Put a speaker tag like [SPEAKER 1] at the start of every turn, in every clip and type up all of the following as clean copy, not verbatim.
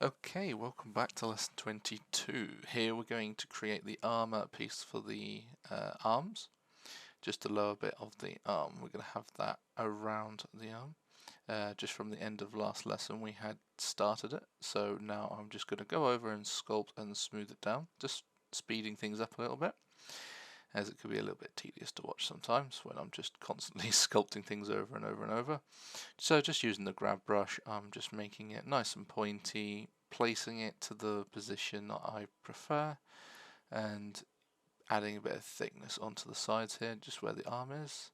[SPEAKER 1] Okay, welcome back to lesson 22. Here we're going to create the armor piece for the arms, just the lower bit of the arm. We're going to have that around the arm. Just from the end of last lesson we had started it, so now I'm just going to go over and sculpt and smooth it down, just speeding things up a little bit, as it could be a little bit tedious to watch sometimes when I'm just constantly sculpting things over and over and over. So just using the grab brush, I'm just making it nice and pointy, placing it to the position that I prefer, and adding a bit of thickness onto the sides here, just where the arm is,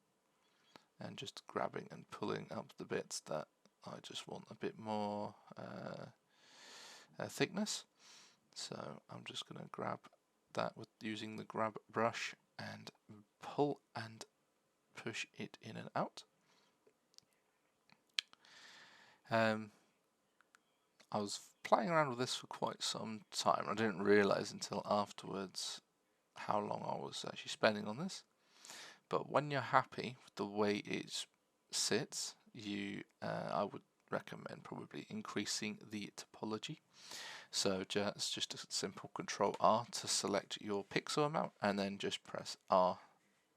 [SPEAKER 1] and just grabbing and pulling up the bits that I just want a bit more thickness. So I'm just going to grab that with using the grab brush and pull and push it in and out. I was playing around with this for quite some time. I didn't realise until afterwards how long I was actually spending on this. But when you're happy with the way it sits, I would recommend probably increasing the topology. So just a simple Control R to select your pixel amount, and then just press R.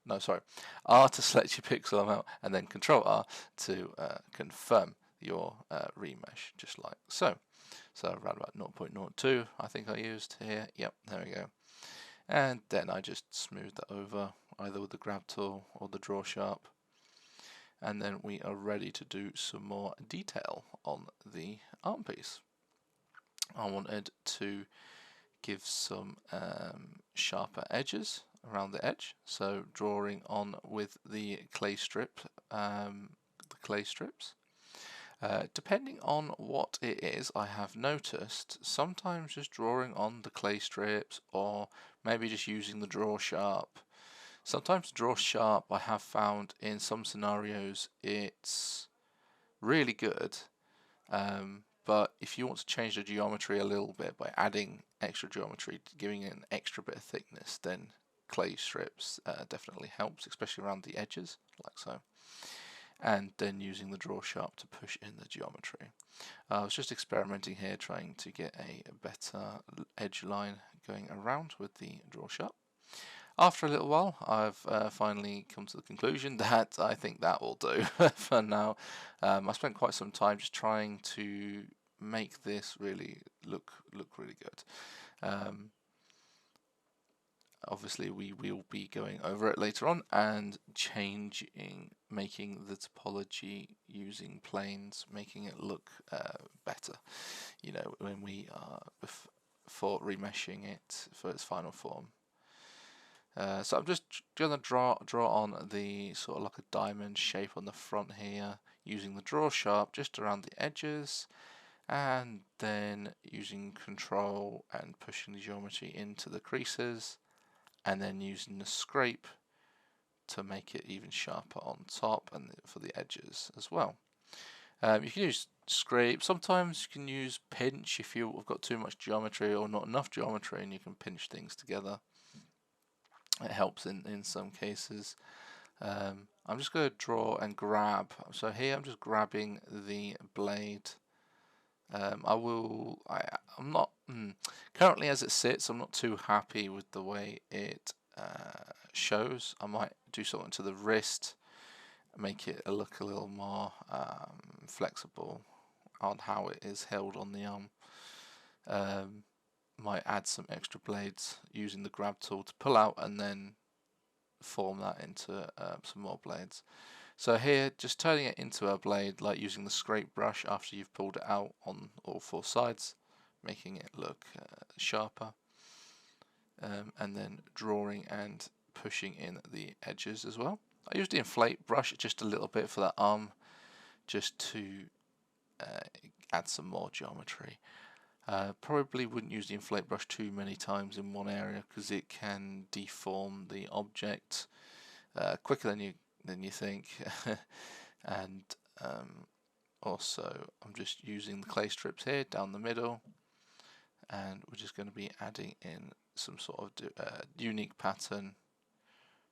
[SPEAKER 1] No, sorry, R to select your pixel amount, and then Control R to confirm your remesh, just like so. So around about 0.02 I think I used here. Yep, there we go. And then I just smooth that over either with the grab tool or the draw sharp. And then we are ready to do some more detail on the arm piece. I wanted to give some sharper edges around the edge, so drawing on with the clay strips. Depending on what it is, I have noticed sometimes just drawing on the clay strips, or maybe just using the draw sharp. Sometimes draw sharp, I have found in some scenarios it's really good, but if you want to change the geometry a little bit by adding extra geometry, giving it an extra bit of thickness, then clay strips definitely helps, especially around the edges, like so. And then using the draw sharp to push in the geometry. I was just experimenting here, trying to get a better edge line going around with the draw sharp. After a little while, I've finally come to the conclusion that I think that will do for now. I spent quite some time just trying to make this really look really good. Obviously we will be going over it later on and making the topology using planes, making it look better, you know, when we are for remeshing it for its final form. So I'm just going to draw on the sort of like a diamond shape on the front here, using the draw sharp just around the edges, and then using Control and pushing the geometry into the creases, and then using the scrape to make it even sharper on top and for the edges as well. You can use scrape. Sometimes you can use pinch if you've got too much geometry or not enough geometry, and you can pinch things together. It helps in some cases. I'm just going to draw and grab. So here I'm just grabbing the blade. I'm not currently as it sits. I'm not too happy with the way it shows. I might do something to the wrist, make it look a little more flexible on how it is held on the arm. Might add some extra blades using the grab tool to pull out and then form that into some more blades. So here, just turning it into a blade, like using the scrape brush after you've pulled it out on all four sides, making it look sharper, and then drawing and pushing in the edges as well. I used the inflate brush just a little bit for that arm, just to add some more geometry. Probably wouldn't use the inflate brush too many times in one area because it can deform the object quicker than you think. And also I'm just using the clay strips here down the middle, and we're just going to be adding in some sort of unique pattern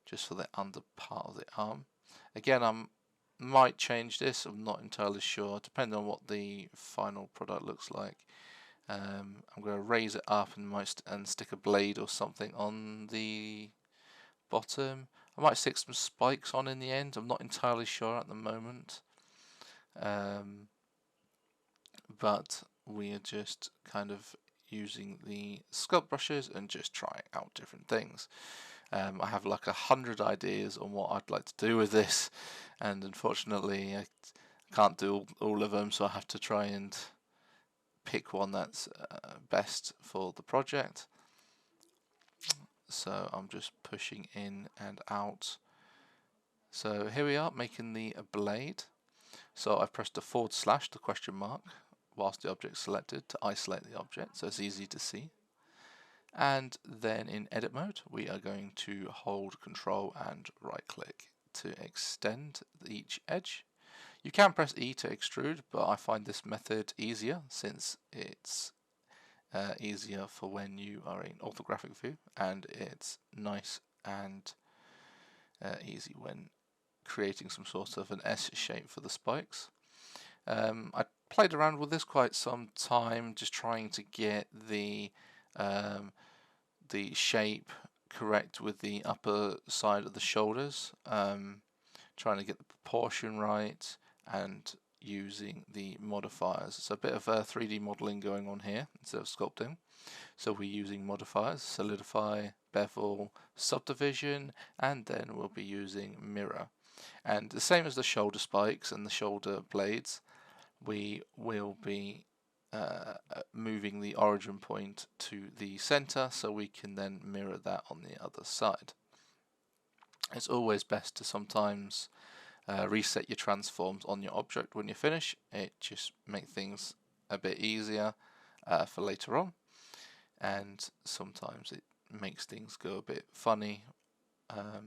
[SPEAKER 1] just for the under part of the arm. Again, I might change this, I'm not entirely sure, depending on what the final product looks like. I'm going to raise it up and stick a blade or something on the bottom. I might stick some spikes on in the end. I'm not entirely sure at the moment. But we are just kind of using the sculpt brushes and just trying out different things. I have like 100 ideas on what I'd like to do with this, and unfortunately I can't do all of them, so I have to try and pick one that's best for the project. So I'm just pushing in and out. So here we are making the blade. So I've pressed the / the question mark whilst the object's selected to isolate the object, so it's easy to see. And then in edit mode we are going to hold Control and right click to extend each edge. You can press E to extrude, but I find this method easier since it's easier for when you are in orthographic view, and it's nice and easy when creating some sort of an S shape for the spikes. I played around with this quite some time, just trying to get the shape correct with the upper side of the shoulders, trying to get the proportion right and using the modifiers. So a bit of 3D modeling going on here instead of sculpting. So we're using modifiers, solidify, bevel, subdivision, and then we'll be using mirror. And the same as the shoulder spikes and the shoulder blades, we will be moving the origin point to the center so we can then mirror that on the other side. It's always best to sometimes reset your transforms on your object when you finish. It just makes things a bit easier for later on, and sometimes it makes things go a bit funny.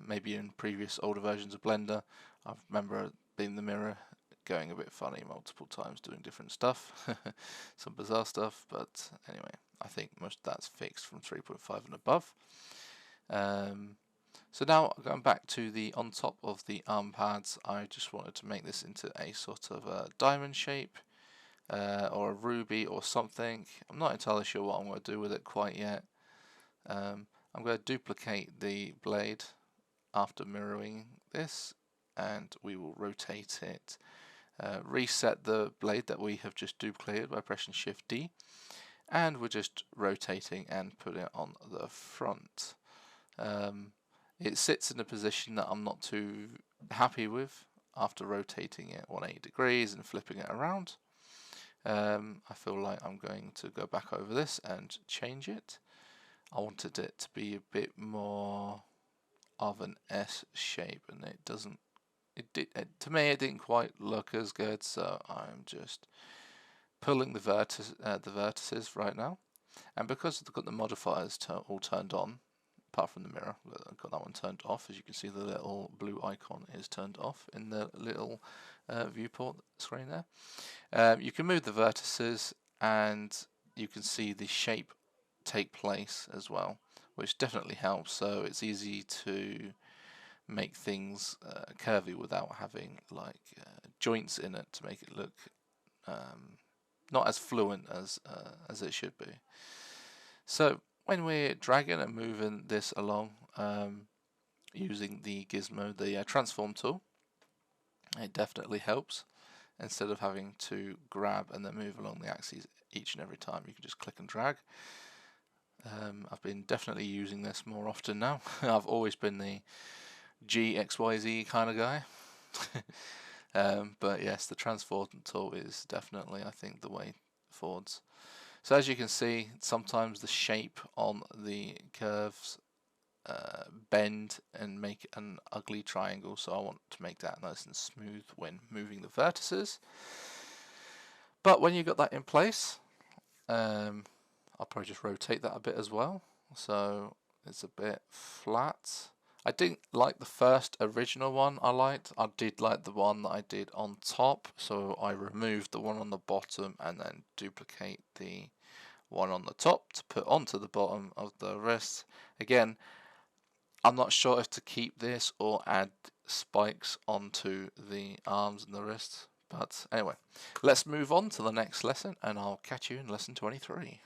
[SPEAKER 1] Maybe in previous older versions of Blender, I remember being the mirror going a bit funny multiple times, doing different stuff, some bizarre stuff, but anyway, I think most of that's fixed from 3.5 and above. So now going back to the on top of the arm pads, I just wanted to make this into a sort of a diamond shape or a ruby or something. I'm not entirely sure what I'm going to do with it quite yet. I'm going to duplicate the blade after mirroring this, and we will rotate it. Reset the blade that we have just duplicated by pressing Shift D, and we're just rotating and putting it on the front. It sits in a position that I'm not too happy with after rotating it 180 degrees and flipping it around. I feel like I'm going to go back over this and change it. I wanted it to be a bit more of an S shape, and it doesn't. To me, it didn't quite look as good, so I'm just pulling the vertices right now. And because I've got the modifiers all turned on, apart from the mirror, I've got that one turned off. As you can see, the little blue icon is turned off in the little viewport screen there. You can move the vertices, and you can see the shape take place as well, which definitely helps. So it's easy to make things curvy without having like joints in it to make it look not as fluent as it should be. So when we're dragging and moving this along using the gizmo, the transform tool, it definitely helps. Instead of having to grab and then move along the axes each and every time, you can just click and drag. I've been definitely using this more often now. I've always been the GXYZ kind of guy. But yes, the transform tool is definitely, I think, the way forwards. So as you can see, sometimes the shape on the curves bend and make an ugly triangle, so I want to make that nice and smooth when moving the vertices. But when you got that in place, I'll probably just rotate that a bit as well, so it's a bit flat. I didn't like the first original one I liked. I did like the one that I did on top, so I removed the one on the bottom and then duplicate the one on the top to put onto the bottom of the wrist. Again, I'm not sure if to keep this or add spikes onto the arms and the wrists, But anyway, let's move on to the next lesson, and I'll catch you in lesson 23.